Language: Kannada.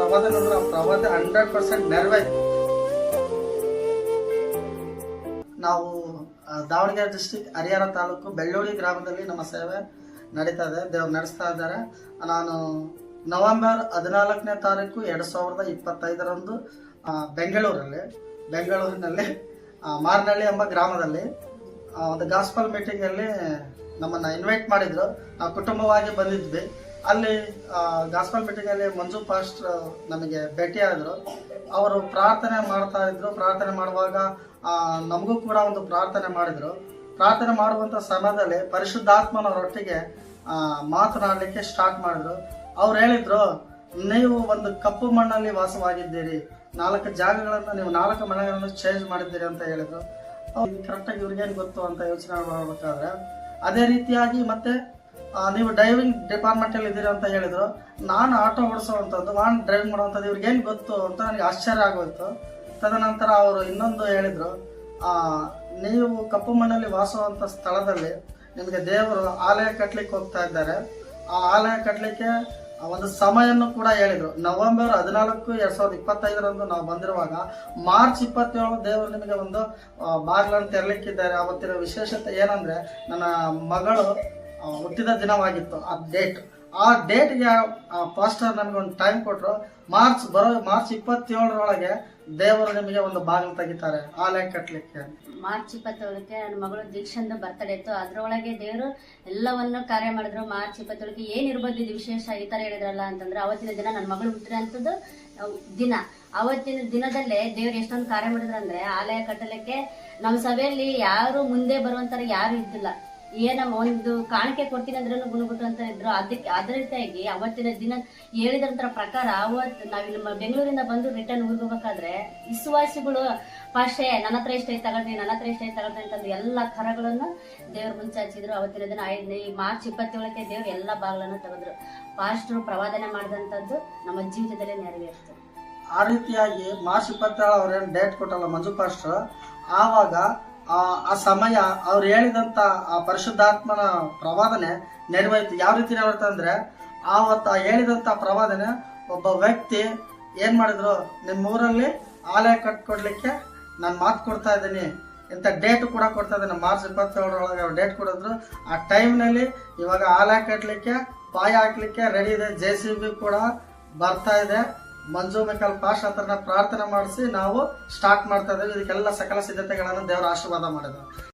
ಪ್ರವಾದನೆ ಅಂದ್ರೆ ಆ ಪ್ರವಾದ 100% ನೆರವೇರಿತು. ನಾವು ದಾವಣಗೆರೆ ಡಿಸ್ಟಿಕ್ ಹರಿಹರ ತಾಲೂಕು ಬೆಳ್ಳೂಡಿ ಗ್ರಾಮದಲ್ಲಿ ನಮ್ಮ ಸೇವೆ ನಡೀತಾ ಇದೆ. ದೇವ್ರು ನಡೆಸ್ತಾ ಇದ್ದಾರೆ. ನಾನು ನವೆಂಬರ್ 14ನೇ ತಾರೀಕು 2025ರಂದು ಬೆಂಗಳೂರಿನಲ್ಲಿ ಮಾರ್ನಹಳ್ಳಿ ಎಂಬ ಗ್ರಾಮದಲ್ಲಿ ಒಂದು ಗಾಸ್ಪಲ್ ಮೀಟಿಂಗಲ್ಲಿ ನಮ್ಮನ್ನು ಇನ್ವೈಟ್ ಮಾಡಿದ್ರು. ನಾವು ಕುಟುಂಬವಾಗಿ ಬಂದಿದ್ವಿ. ಅಲ್ಲಿ ಗಾಸ್ಪಲ್ ಮೀಟಿಂಗಲ್ಲಿ ಮಂಜು ಪಾಸ್ಟರ್ ನಮಗೆ ಭೇಟಿಯಾದರು. ಅವರು ಪ್ರಾರ್ಥನೆ ಮಾಡ್ತಾ ಇದ್ರು. ಪ್ರಾರ್ಥನೆ ಮಾಡುವಾಗ ನಮಗೂ ಕೂಡ ಒಂದು ಪ್ರಾರ್ಥನೆ ಮಾಡಿದ್ರು. ಪ್ರಾರ್ಥನೆ ಮಾಡುವಂಥ ಸಮಯದಲ್ಲಿ ಪರಿಶುದ್ಧಾತ್ಮನವರೊಟ್ಟಿಗೆ ಮಾತನಾಡಲಿಕ್ಕೆ ಸ್ಟಾರ್ಟ್ ಮಾಡಿದ್ರು. ಅವ್ರು ಹೇಳಿದ್ರು, ನೀವು ಒಂದು ಕಪ್ಪು ಮಣ್ಣಲ್ಲಿ ವಾಸವಾಗಿದ್ದೀರಿ, 4 ಜಾಗಗಳನ್ನು ನೀವು 4 ಮನೆಗಳನ್ನು ಚೇಂಜ್ ಮಾಡಿದ್ದೀರಿ ಅಂತ ಹೇಳಿದ್ರು. ಕರೆಕ್ಟಾಗಿ ಇವ್ರಿಗೇನು ಗೊತ್ತು ಅಂತ ಯೋಚನೆ ಮಾಡಬೇಕಾದ್ರೆ, ಅದೇ ರೀತಿಯಾಗಿ ಮತ್ತೆ ನೀವು ಡ್ರೈವಿಂಗ್ ಡಿಪಾರ್ಟ್ಮೆಂಟ್ ಅಲ್ಲಿ ಇದ್ದೀರಿ ಅಂತ ಹೇಳಿದ್ರು. ನಾನು ಆಟೋ ಓಡಿಸುವಂಥದ್ದು, ನಾನು ಡ್ರೈವಿಂಗ್ ಮಾಡುವಂಥದ್ದು ಇವ್ರಿಗೇನು ಗೊತ್ತು ಅಂತ ನನಗೆ ಆಶ್ಚರ್ಯ ಆಗೋಯ್ತು. ತದನಂತರ ಅವರು ಇನ್ನೊಂದು ಹೇಳಿದ್ರು, ನೀವು ಕಪ್ಪು ಮಣ್ಣಲ್ಲಿ ವಾಸವಂತ ಸ್ಥಳದಲ್ಲಿ ನಿಮಗೆ ದೇವರು ಆಲಯ ಕಟ್ಟಲಿಕ್ಕೆ ಹೋಗ್ತಾ ಇದ್ದಾರೆ. ಆ ಆಲಯ ಕಟ್ಟಲಿಕ್ಕೆ ಒಂದು ಸಮಯವನ್ನು ಕೂಡ ಹೇಳಿದ್ರು. ನವೆಂಬರ್ 14, 2025ರಂದು ನಾವು ಬಂದಿರುವಾಗ ಮಾರ್ಚ್ 27 ದೇವರು ನಿಮಗೆ ಒಂದು ಬಾಗಿಲನ್ನು ತೆರಲಿಕ್ಕಿದ್ದಾರೆ. ಅವತ್ತಿನ ವಿಶೇಷತೆ ಏನಂದ್ರೆ, ನನ್ನ ಮಗಳು ಹುಟ್ಟಿದ ದಿನವಾಗಿತ್ತು ಆ ಡೇಟ್. ಆ ಡೇಟ್ಗೆ ಪಾಸ್ಟರ್ ನಮಗೆ ಒಂದು ಟೈಮ್ ಕೊಟ್ಟರು. ಮಾರ್ಚ್ 27ರೊಳಗೆ ದೇವರು ನಿಮಗೆ ಒಂದು ಬಾಗಿಲು ತೆಗಿತಾರೆ ಆಲಯ ಕಟ್ಟಲಿಕ್ಕೆ. ಮಾರ್ಚ್ 27ಕ್ಕೆ ನನ್ನ ಮಗಳು ದೀಕ್ಷಂದು ಬರ್ತಡೇ ಇತ್ತು. ಅದ್ರೊಳಗೆ ದೇವರು ಎಲ್ಲವನ್ನು ಕಾರ್ಯ ಮಾಡಿದ್ರು. ಮಾರ್ಚ್ 27ಕ್ಕೆ ಏನಿರ್ಬೋದು ಇದು ವಿಶೇಷ ಈ ತರ ಹೇಳಿದ್ರಲ್ಲ ಅಂತಂದ್ರೆ, ಅವತ್ತಿನ ದಿನ ನನ್ನ ಮಗಳು ಹುಟ್ಟಿರೋಂಥದ್ದು ದಿನ. ಅವತ್ತಿನ ದಿನದಲ್ಲೇ ದೇವ್ರು ಎಷ್ಟೊಂದು ಕಾರ್ಯ ಮಾಡಿದ್ರು ಅಂದ್ರೆ, ಆಲಯ ಕಟ್ಟಲಿಕ್ಕೆ ನಮ್ಮ ಸಭೆಯಲ್ಲಿ ಯಾರು ಮುಂದೆ ಬರುವಂತರ ಯಾರು ಇದ್ದಿಲ್ಲ. ಏನೋ ಒಂದು ಕಾಣಿಕೆ ಕೊಡ್ತೀನಿ ಅಂದ್ರೂ ಗುಣಗುಟ್ಟು ಅಂತ ಇದ್ರು. ಅದೇ ರೀತಿಯಾಗಿ ಅವತ್ತಿನ ದಿನ ಹೇಳಿದಂತರ ಪ್ರಕಾರ ಅವತ್ತು ನಾವಿಲ್ಲಿ ಬೆಂಗಳೂರಿಂದ ಬಂದು ರಿಟರ್ನ್ ಊರಿಗೆ ಹೋಗ್ಬೇಕಾದ್ರೆ ವಿಶ್ವಾಸಿಗಳು ಪಾಶೆ ನನ್ನ ಹತ್ರ ಇಷ್ಟ ತಗೊಳ್ತೀನಿ, ನನ್ನ ಹತ್ರ ಇಷ್ಟ ತಗೊಳ್ತೀನಿ ಅಂತಂದು ಎಲ್ಲ ಕರಗಳನ್ನು ದೇವ್ರ ಮುಂಚೆ ಹಚ್ಚಿದ್ರು. ಅವತ್ತಿನ ದಿನ ಮಾರ್ಚ್ 27ಕ್ಕೆ ದೇವ್ರು ಎಲ್ಲ ಬಾಗಿಲನ್ನು ತೆಗೆದ್ರು. ಪಾಸ್ಟರ್ ಪ್ರವಾದನೆ ಮಾಡಿದಂಥದ್ದು ನಮ್ಮ ಜೀವಿತದಲ್ಲೇ ನೆರವೇರಿತು. ಆ ರೀತಿಯಾಗಿ ಮಾರ್ಚ್ 27 ಅವ್ರೇನು ಡೇಟ್ ಕೊಟ್ಟಲ್ಲ ಮಂಜು ಪಾಸ್ಟರ್, ಆವಾಗ ಆ ಸಮಯ ಅವ್ರು ಹೇಳಿದಂತ ಆ ಪರಿಶುದ್ಧಾತ್ಮನ ಪ್ರವಾದನೆ ನೆರವೇರಿತು. ಯಾವ ರೀತಿ ನೆರವೇರಿತು ಅಂದ್ರೆ, ಆವತ್ತು ಹೇಳಿದಂತ ಪ್ರವಾದನೆ ಒಬ್ಬ ವ್ಯಕ್ತಿ ಏನ್ ಮಾಡಿದ್ರು, ನಿಮ್ಮೂರಲ್ಲಿ ಆಲಯ ಕಟ್ಕೊಡ್ಲಿಕ್ಕೆ ನಾನು ಮಾತು ಕೊಡ್ತಾ ಇದ್ದೀನಿ ಇಂಥ ಡೇಟ್ ಕೂಡ ಕೊಡ್ತಾ ಇದ್ದೀನಿ. ಮಾರ್ಚ್ 27ರೊಳಗೆ ಅವ್ರು ಡೇಟ್ ಕೊಡಿದ್ರು. ಆ ಟೈಮ್ನಲ್ಲಿ ಇವಾಗ ಆಲಯ ಕಟ್ಟಲಿಕ್ಕೆ ಪಾಯ ಹಾಕ್ಲಿಕ್ಕೆ ರೆಡಿ ಇದೆ. JCB ಕೂಡ ಬರ್ತಾ ಇದೆ. ಮಂಜು ಮೆಕಲ್ ಪಾಸ್ಟ್ ಹತ್ರನ ಪ್ರಾರ್ಥನೆ ಮಾಡಿಸಿ ನಾವು ಸ್ಟಾರ್ಟ್ ಮಾಡ್ತಾ ಇದ್ದೇವೆ. ಇದಕ್ಕೆಲ್ಲ ಸಕಲ ಸಿದ್ಧತೆಗಳನ್ನು ದೇವರ ಆಶೀರ್ವಾದ ಮಾಡಿದ್ರು.